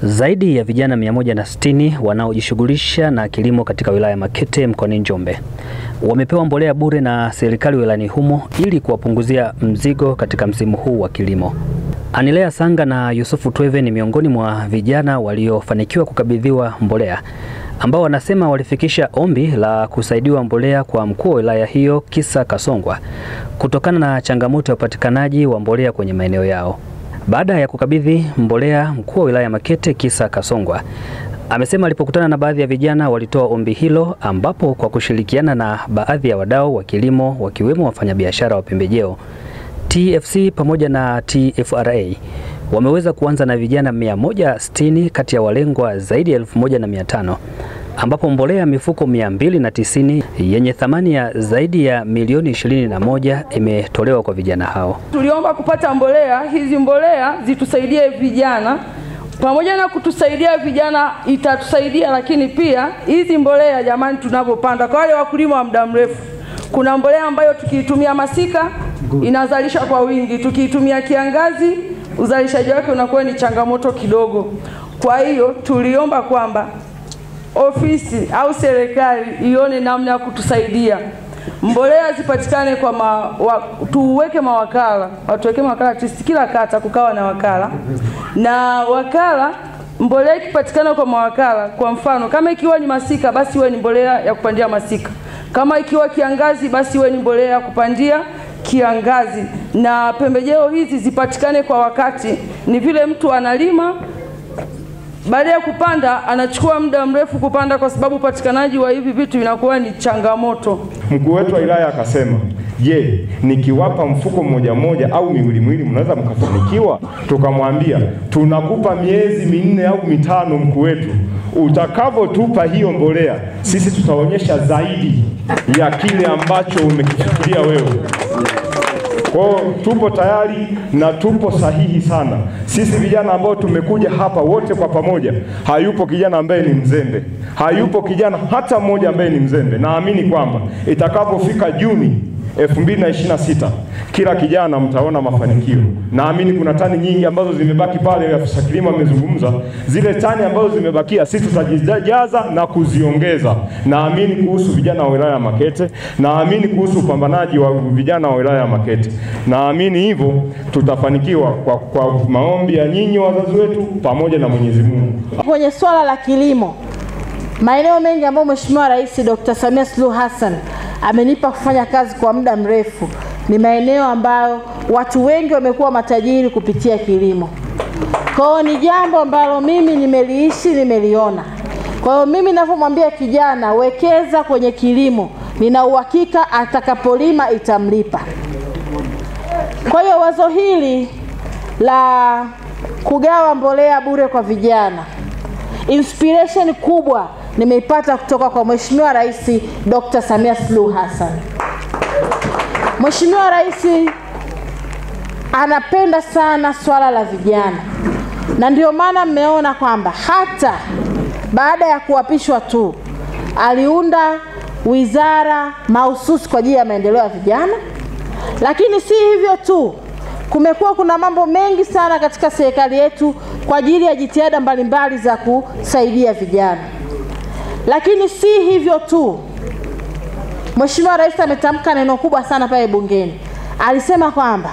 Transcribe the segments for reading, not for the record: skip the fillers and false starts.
Zaidi ya vijana 160 wanaojishughulisha na kilimo katika wilaya Makete mkoani Njombe wamepewa mbolea bure na serikali wilayani humo ili kuwapunguzia mzigo katika msimu huu wa kilimo. Anilea Sanga na Yusufu Tweve ni miongoni mwa vijana waliofanikiwa kukabidhiwa mbolea, ambao wanasema walifikisha ombi la kusaidiwa mbolea kwa mkuu wa wilaya hiyo Kisa Kasongwa kutokana na changamoto ya upatikanaji wa mbolea kwenye maeneo yao. Baada ya kukabidhi mbolea, mkuu wa wilaya Makete Kisa Kasongwa amesema alipokutana na baadhi ya vijana walitoa ombi hilo, ambapo kwa kushirikiana na baadhi ya wadau wa kilimo wakiwemo wafanyabiashara wa pembejeo, TFC pamoja na TFRA wameweza kuanza na vijana 160 kati ya walengwa zaidi ya 1500, ambapo mbolea mifuko 290 yenye thamani ya zaidi ya milioni 21 imetolewa kwa vijana hao. Tuliomba kupata mbolea, hizi mbolea zitusaidie vijana. Pamoja na kutusaidia vijana itatusaidia, lakini pia hizi mbolea jamani, tunapopanda kwa wale wakulima wa muda mrefu, kuna mbolea ambayo tukiitumia masika inazalisha kwa wingi, tukiitumia kiangazi uzalishaji wake unakuwa ni changamoto kidogo. Kwa hiyo tuliomba kwamba ofisi au serikali ione namna ya kutusaidia mbolea zipatikane kwa tuweke mawakala, watuweke mawakala kila kata kukawa na wakala, na wakala mbolea ikipatikana kwa mawakala, kwa mfano kama ikiwa ni masika basi iwe ni mbolea ya kupandia masika, kama ikiwa kiangazi basi iwe ni mbolea ya kupandia kiangazi, na pembejeo hizi zipatikane kwa wakati. Ni vile mtu analima, baada ya kupanda anachukua muda mrefu kupanda kwa sababu upatikanaji wa hivi vitu vinakuwa ni changamoto. Mkuu wetu wa wilaya akasema, "Je, nikiwapa mfuko mmoja au miwili mnaweza mkafanikiwa?" Tukamwambia, "Tunakupa miezi 4 au 5 mkuu wetu. Utakavyotupa hiyo mbolea, sisi tutaonyesha zaidi ya kile ambacho umekifikiria wewe." Kwa tupo tayari na tupo sahihi sana. Sisi vijana ambao tumekuja hapa wote kwa pamoja, hayupo kijana ambaye ni mzembe. Hayupo kijana hata mmoja ambaye ni mzembe. Naamini kwamba itakapofika Juni 2026 kila kijana mtaona mafanikio. Naamini kuna tani nyingi ambazo zimebaki pale, afisa kilimo amezungumza. Zile tani ambazo zimebakia sisi tutajijaza na kuziongeza. Naamini kuhusu vijana wa wilaya ya Makete, naamini kuhusu upambanaji wa vijana wa wilaya ya Makete. Naamini hivyo tutafanikiwa kwa maombi ya nyinyi wazazi wetu pamoja na Mwenyezi Mungu. Kwenye swala la kilimo, maeneo mengi ambayo Mheshimiwa Rais Dr. Samia Suluhu Hassan amenipa kufanya kazi kwa muda mrefu ni maeneo ambayo watu wengi wamekuwa matajiri kupitia kilimo. Kwa hiyo ni jambo ambalo mimi nimeliishi, nimeliona. Kwa hiyo mimi ninapomwambia kijana wekeza kwenye kilimo, nina uhakika atakapolima itamlipa. Kwa hiyo wazo hili la kugawa mbolea bure kwa vijana, inspiration kubwa nimeipata kutoka kwa Mheshimiwa Rais Dr. Samia Suluhu Hassan. Mheshimiwa Rais anapenda sana swala la vijana, na ndio maana mmeona kwamba hata baada ya kuapishwa tu aliunda wizara mahususi kwa ajili ya maendeleo ya vijana. Lakini si hivyo tu, kumekuwa kuna mambo mengi sana katika serikali yetu kwa ajili ya jitihada mbalimbali za kusaidia vijana. Lakini si hivyo tu, Mheshimiwa Rais ametamka neno kubwa sana pale bungeni. Alisema kwamba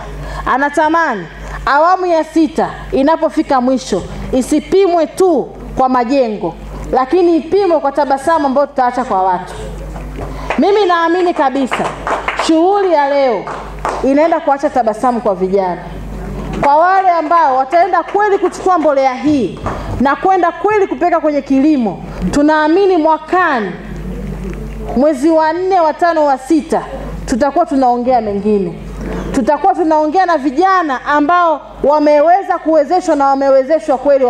anatamani awamu ya 6 inapofika mwisho isipimwe tu kwa majengo, lakini ipimwe kwa tabasamu ambayo tutaacha kwa watu. Mimi naamini kabisa shughuli ya leo inaenda kuacha tabasamu kwa vijana. Kwa wale ambao wataenda kweli kuchukua mbolea hii na kwenda kweli kupeka kwenye kilimo, tunaamini mwakani mwezi wa 4, wa 5, wa 6 tutakuwa tunaongea mengine. Tutakuwa tunaongea na vijana ambao wameweza kuwezeshwa na wamewezeshwa kweli,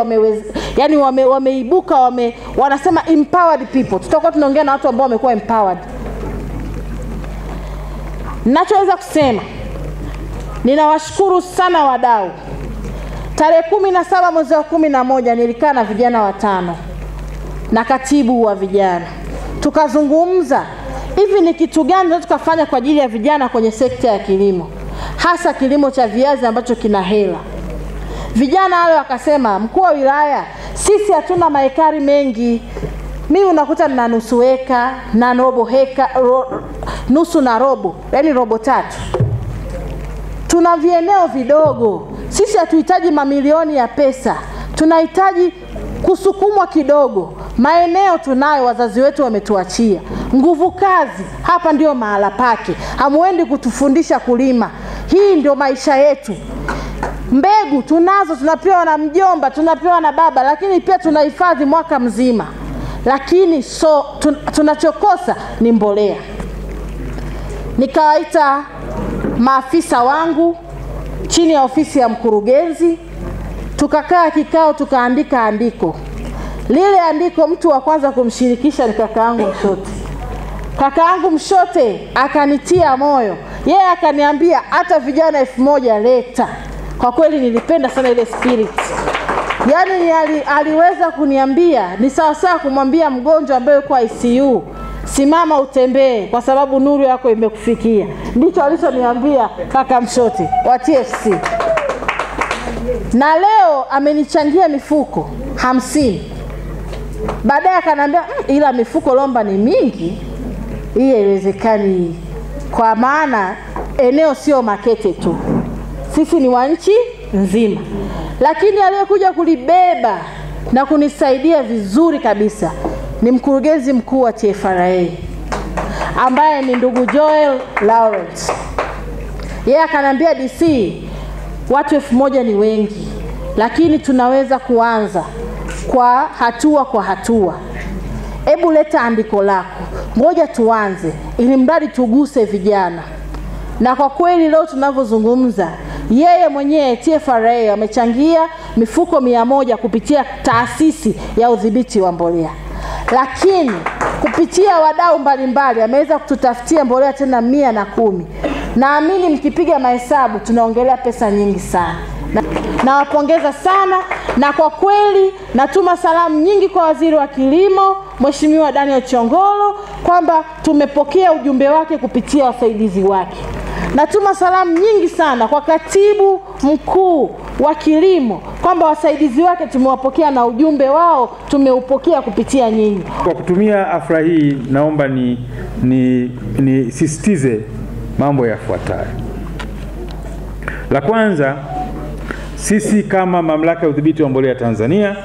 yani wameibuka, wanasema empowered people. Tutakuwa tunaongea na watu ambao wamekuwa empowered. Ninachoweza kusema, ninawashukuru sana wadau. Tarehe 17 mwezi wa 11 nilikaa na vijana 5 na katibu wa vijana. Tukazungumza hivi ni kitu gani tunaweza tukafanya kwa ajili ya vijana kwenye sekta ya kilimo, hasa kilimo cha viazi ambacho kina hela. Vijana wale wakasema, mkuu wa wilaya, Sisi hatuna maekari mengi. Mimi unakuta nina nusu eka na robo heka, nusu na robo, yani robo tatu. Tuna vieneo vidogo. Sisi hatuhitaji mamilioni ya pesa. Tunahitaji kusukumwa kidogo. Maeneo tunayo, wazazi wetu wametuachia. Nguvu kazi, hapa ndio mahala pake. Hamuendi kutufundisha kulima. Hii ndio maisha yetu. Mbegu tunazo, tunapewa na mjomba, tunapewa na baba, lakini pia tunahifadhi mwaka mzima. Lakini tunachokosa ni mbolea. Nikawaita maafisa wangu chini ya ofisi ya mkurugenzi, tukakaa kikao, tukaandika andiko. Lile andiko mtu wa kwanza kumshirikisha ni kakaangu Mshote. Kakaangu Mshote akanitia moyo. Yeye akaniambia hata vijana 1000 leta. Kwa kweli nilipenda sana ile spirit. Yaani aliweza kuniambia ni sawa sawa kumwambia mgonjwa ambaye yuko ICU, simama utembee kwa sababu nuru yako imekufikia. Ndicho alichoniambia kaka Mshote wa TFC. Na leo amenichangia mifuko 50. Baadaye akaniambia ila mifuko lomba ni mingi. Hii haiwezekani, kwa maana eneo sio Makete tu. Sisi ni wa nchi nzima. Lakini aliyekuja kulibeba na kunisaidia vizuri kabisa ni mkurugenzi mkuu wa TFRA ambaye ni ndugu Joel Lawrence. Yeye akaniambia DC, watu 1000 ni wengi, lakini tunaweza kuanza kwa hatua. Hebu leta andiko lako. Ngoja tuanze ili mradi tuguse vijana. Na kwa kweli leo tunavyozungumza, yeye mwenyewe TFRA amechangia mifuko 100 kupitia taasisi ya udhibiti wa mbolea. Lakini kupitia wadau mbalimbali ameweza kututafutia mbolea tena 110. Naamini mkipiga mahesabu tunaongelea pesa nyingi sana. Nawapongeza sana, na kwa kweli natuma salamu nyingi kwa Waziri wa Kilimo Mheshimiwa Daniel Chongolo kwamba tumepokea ujumbe wake kupitia wasaidizi wake. Natuma salamu nyingi sana kwa Katibu Mkuu wa Kilimo kwamba wasaidizi wake tumewapokea na ujumbe wao tumeupokea kupitia nyinyi. Kwa kutumia afra hii naomba nisisitize mambo yafuatayo. La kwanza, sisi kama Mamlaka ya Udhibiti wa Mbolea Tanzania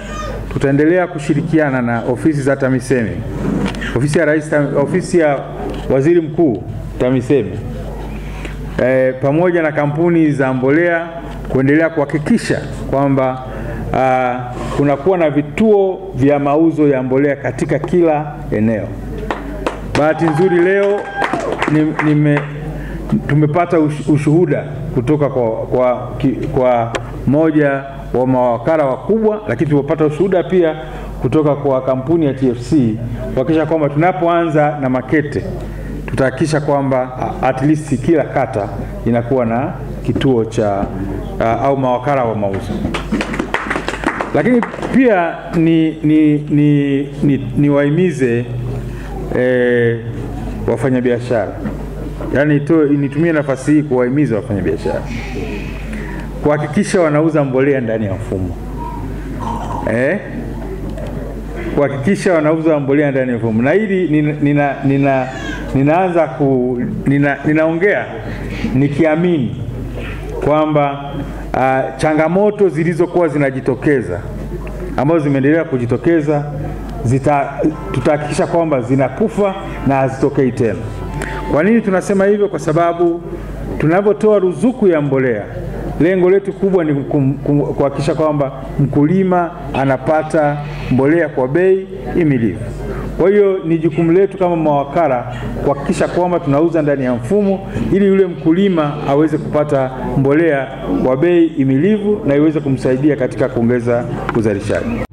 tutaendelea kushirikiana na ofisi za TAMISEMI, ofisi ya Rais, ofisi ya Waziri Mkuu TAMISEMI, pamoja na kampuni za mbolea kuendelea kuhakikisha kwamba kunakuwa na vituo vya mauzo ya mbolea katika kila eneo. Bahati nzuri leo tumepata ushuhuda kutoka kwa moja wa mawakala wakubwa, lakini tumepata ushuhuda pia kutoka kwa kampuni ya TFC kuhakikisha kwamba tunapoanza na Makete tutahakikisha kwamba at least kila kata inakuwa na kituo cha au mawakala wa mauzo. Lakini pia niwahimize wafanyabiashara. Yaani nitumie nafasi hii kuwahimiza wafanyabiashara kuhakikisha wanauza mbolea ndani ya mfumo. Kuhakikisha wanauza mbolea ndani ya mfumo. Na hili ninaongea nikiamini kwamba changamoto zilizokuwa zinajitokeza ambazo zimeendelea kujitokeza tutahakikisha kwamba zinakufa na hazitokei tena. Kwa nini tunasema hivyo? Kwa sababu tunapotoa ruzuku ya mbolea, lengo letu kubwa ni kuhakikisha kwamba mkulima anapata mbolea kwa bei himilivu. Kwa hiyo ni jukumu letu kama mawakala kuhakikisha kwamba tunauza ndani ya mfumo ili yule mkulima aweze kupata mbolea kwa bei himilivu na iweze kumsaidia katika kuongeza uzalishaji.